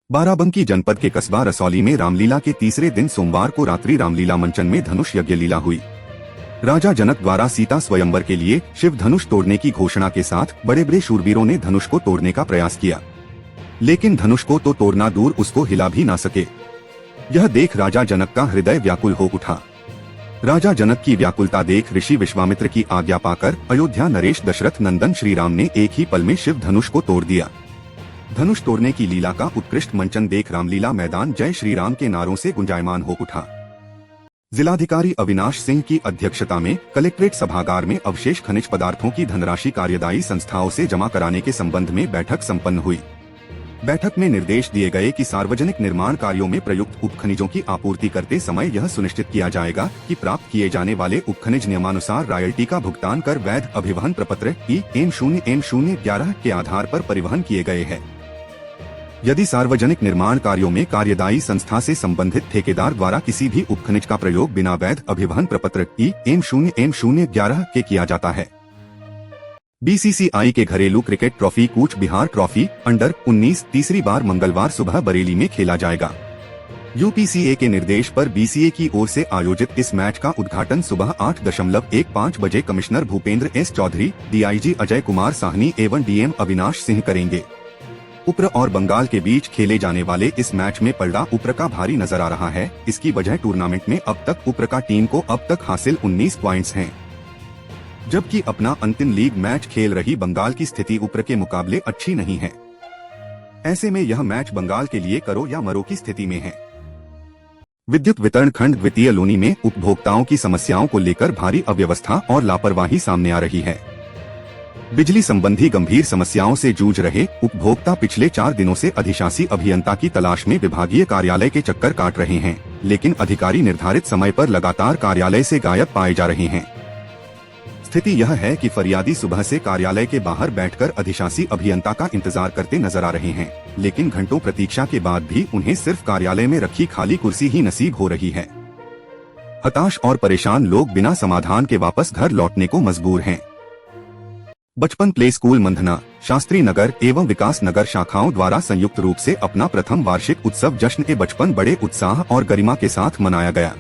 बाराबंकी जनपद के कस्बा रसौली में रामलीला के तीसरे दिन सोमवार को रात्रि रामलीला मंचन में धनुष यज्ञ लीला हुई। राजा जनक द्वारा सीता स्वयंवर के लिए शिव धनुष तोड़ने की घोषणा के साथ बड़े बड़े शूरवीरों ने धनुष को तोड़ने का प्रयास किया, लेकिन धनुष को तो तोड़ना दूर उसको हिला भी ना सके। यह देख राजा जनक का हृदय व्याकुल हो उठा। राजा जनक की व्याकुलता देख ऋषि विश्वामित्र की आज्ञा पाकर अयोध्या नरेश दशरथ नंदन श्री राम ने एक ही पल में शिव धनुष को तोड़ दिया। धनुष तोड़ने की लीला का उत्कृष्ट मंचन देख रामलीला मैदान जय श्री राम के नारों से गुंजायमान हो उठा। जिलाधिकारी अविनाश सिंह की अध्यक्षता में कलेक्ट्रेट सभागार में अवशेष खनिज पदार्थों की धनराशि कार्यदायी संस्थाओं से जमा कराने के संबंध में बैठक संपन्न हुई। बैठक में निर्देश दिए गए कि सार्वजनिक निर्माण कार्यों में प्रयुक्त उपखनिजों की आपूर्ति करते समय यह सुनिश्चित किया जाएगा कि प्राप्त किए जाने वाले उपखनिज नियमानुसार रॉयल्टी का भुगतान कर वैध अभिवहन प्रपत्र EM0M011 के आधार पर परिवहन किए गए हैं। यदि सार्वजनिक निर्माण कार्यों में कार्यदायी संस्था से संबंधित ठेकेदार द्वारा किसी भी उपखनिज का प्रयोग बिना वैध अभिवहन प्रपत्र EM0M011 के किया जाता है, BCCI के घरेलू cricket trophy Cooch Behar trophy under 19 तीसरी बार मंगलवार सुबह बरेली में खेला जाएगा। UPCA के निर्देश पर BCA की ओर से आयोजित इस मैच का उद्घाटन सुबह 8:15 बजे commissioner Bhupendra S Chaudhary, DIG Ajay Kumar Sahni एवं DM अविनाश सिंह करेंगे। उप्र और बंगाल के बीच खेले जाने वाले इस मैच में पलड़ा उप्र का भारी नजर आ रहा है। इसकी वजह टूर्नामेंट में अब तक उप्र का टीम को अब तक हासिल 19 पॉइंट्स हैं, जबकि अपना अंतिम लीग मैच खेल रही बंगाल की स्थिति उप्र के मुकाबले अच्छी नहीं है। ऐसे में यह मैच बंगाल के लिए करो या मरो की स्थिति में है। विद्युत वितरण खंड द्वितीय लोनी में उपभोक्ताओं की समस्याओं को लेकर भारी अव्यवस्था और लापरवाही सामने आ रही है। बिजली संबंधी गंभीर समस्याओं से जूझ रहे उपभोक्ता पिछले 4 दिनों से अधिशासी अभियंता की तलाश में विभागीय कार्यालय के चक्कर काट रहे हैं, लेकिन अधिकारी निर्धारित समय पर लगातार कार्यालय से गायब पाए जा रहे हैं। स्थिति यह है कि फरियादी सुबह से कार्यालय के बाहर बैठकर अधिशासी अभियंता का इंतजार करते नजर आ रहे हैं, लेकिन घंटों प्रतीक्षा के बाद भी उन्हें सिर्फ कार्यालय में रखी खाली कुर्सी ही नसीब हो रही है। हताश और परेशान लोग बिना समाधान के वापस घर लौटने को मजबूर हैं। बचपन प्ले स्कूल मंधना, शास्त्री नगर एवं विकास नगर शाखाओं द्वारा संयुक्त रूप से अपना प्रथम वार्षिक उत्सव जश्न ए बचपन बड़े उत्साह और गरिमा के साथ मनाया गया।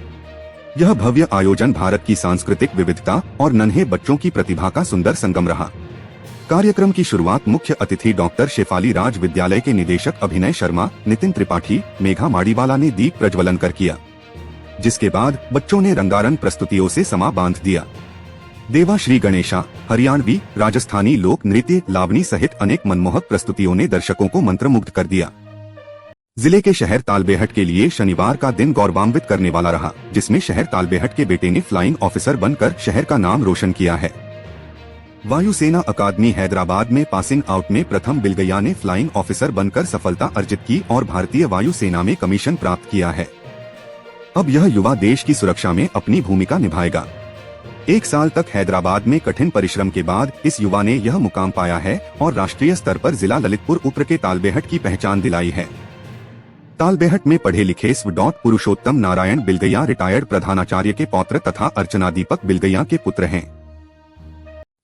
यह भव्य आयोजन भारत की सांस्कृतिक विविधता और नन्हे बच्चों की प्रतिभा का सुंदर संगम रहा। कार्यक्रम की शुरुआत मुख्य अतिथि डॉक्टर शेफाली राज विद्यालय के निदेशक अभिनय शर्मा, नितिन त्रिपाठी, मेघा माड़ीवाला ने दीप प्रज्वलन कर किया, जिसके बाद बच्चों ने रंगारंग प्रस्तुतियों से समा बांध दिया। देवा श्री गणेशा, हरियाणवी, राजस्थानी लोक नृत्य, लावनी सहित अनेक मनमोहक प्रस्तुतियों ने दर्शकों को मंत्रमुग्ध कर दिया। जिले के शहर तालबेहट के लिए शनिवार का दिन गौरवान्वित करने वाला रहा, जिसमें शहर तालबेहट के बेटे ने फ्लाइंग ऑफिसर बनकर शहर का नाम रोशन किया है। वायुसेना अकादमी हैदराबाद में पासिंग आउट में प्रथम बिलगैया ने फ्लाइंग ऑफिसर बनकर सफलता अर्जित की और भारतीय वायुसेना में कमीशन प्राप्त किया है। अब यह युवा देश की सुरक्षा में अपनी भूमिका निभाएगा। 1 साल तक हैदराबाद में कठिन परिश्रम के बाद इस युवा ने यह मुकाम पाया है और राष्ट्रीय स्तर पर जिला ललितपुर उप्र के तालबेहट की पहचान दिलाई है। तालबेहट में पढ़े लिखे स्व. पुरुषोत्तम नारायण बिलगैया रिटायर्ड प्रधानाचार्य के पौत्र तथा अर्चना दीपक बिलगैया के पुत्र हैं।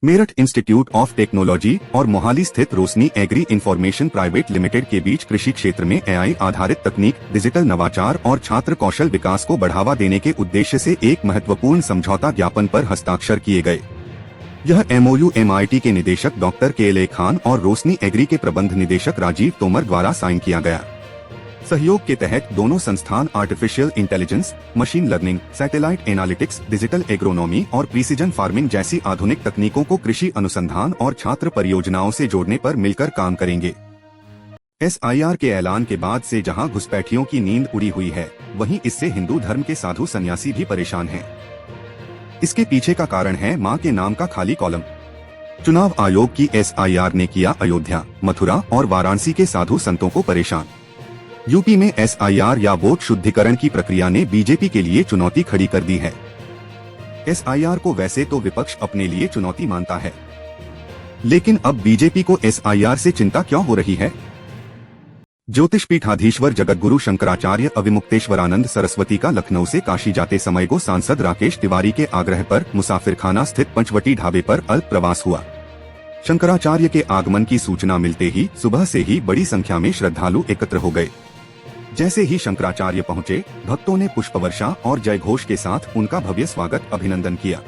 मेरठ इंस्टीट्यूट ऑफ टेक्नोलॉजी और मोहाली स्थित रोशनी एग्री इंफॉर्मेशन प्राइवेट लिमिटेड के बीच कृषि क्षेत्र में AI आधारित तकनीक, डिजिटल नवाचार और छात्र कौशल विकास को बढ़ावा देने के उद्देश्य से एक महत्वपूर्ण समझौता ज्ञापन पर हस्ताक्षर किए गए। यह MOU MIT के निदेशक डॉक्टर KLA खान और रोशनी एग्री के प्रबंध निदेशक राजीव तोमर द्वारा साइन किया गया। सहयोग के तहत दोनों संस्थान artificial intelligence, machine learning, satellite analytics, digital agronomy और प्रिसीजन फार्मिंग जैसी आधुनिक तकनीकों को कृषि अनुसंधान और छात्र परियोजनाओं से जोड़ने पर मिलकर काम करेंगे। SIR के ऐलान के बाद से जहां घुसपैठियों की नींद उड़ी हुई है, वहीं इससे हिंदू धर्म के साधु सन्यासी भी परेशान हैं। इसके पीछे का कारण है मां के नाम का खाली कॉलम। चुनाव आयोग की SIR ने किया अयोध्या, मथुरा और वाराणसी के साधु संतों को परेशान। यूपी में SIR या वोट शुद्धिकरण की प्रक्रिया ने बीजेपी के लिए चुनौती खड़ी कर दी है। SIR को वैसे तो विपक्ष अपने लिए चुनौती मानता है, लेकिन अब बीजेपी को SIR से चिंता क्यों हो रही है? ज्योतिष पीठाधीश्वर जगतगुरु शंकराचार्य अविमुक्तेश्वरानंद सरस्वती का लखनऊ से काशी जाते समय को सांसद राकेश तिवारी के आग्रह पर मुसाफिरखाना स्थित पंचवटी ढाबे पर अल्प प्रवास हुआ। शंकराचार्य के आगमन की सूचना मिलते ही सुबह से ही बड़ी संख्या में श्रद्धालु एकत्र हो गए। जैसे ही शंकराचार्य पहुंचे, भक्तों ने पुष्पवर्षा और जयघोष के साथ उनका भव्य स्वागत अभिनंदन किया।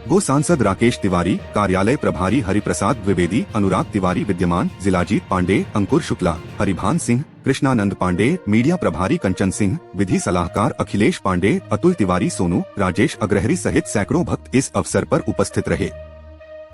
गो सांसद राकेश तिवारी, कार्यालय प्रभारी हरिप्रसाद द्विवेदी, अनुराग तिवारी विद्यमान, जिलाजीत पांडे, अंकुर शुक्ला, हरिभान सिंह, कृष्णानंद पांडे, मीडिया प्रभारी कंचन सिंह, विधि सलाहकार अखिलेश पांडे, अतुल तिवारी सोनू, राजेश अग्रहरी सहित सैकड़ों भक्त इस अवसर पर उपस्थित रहे।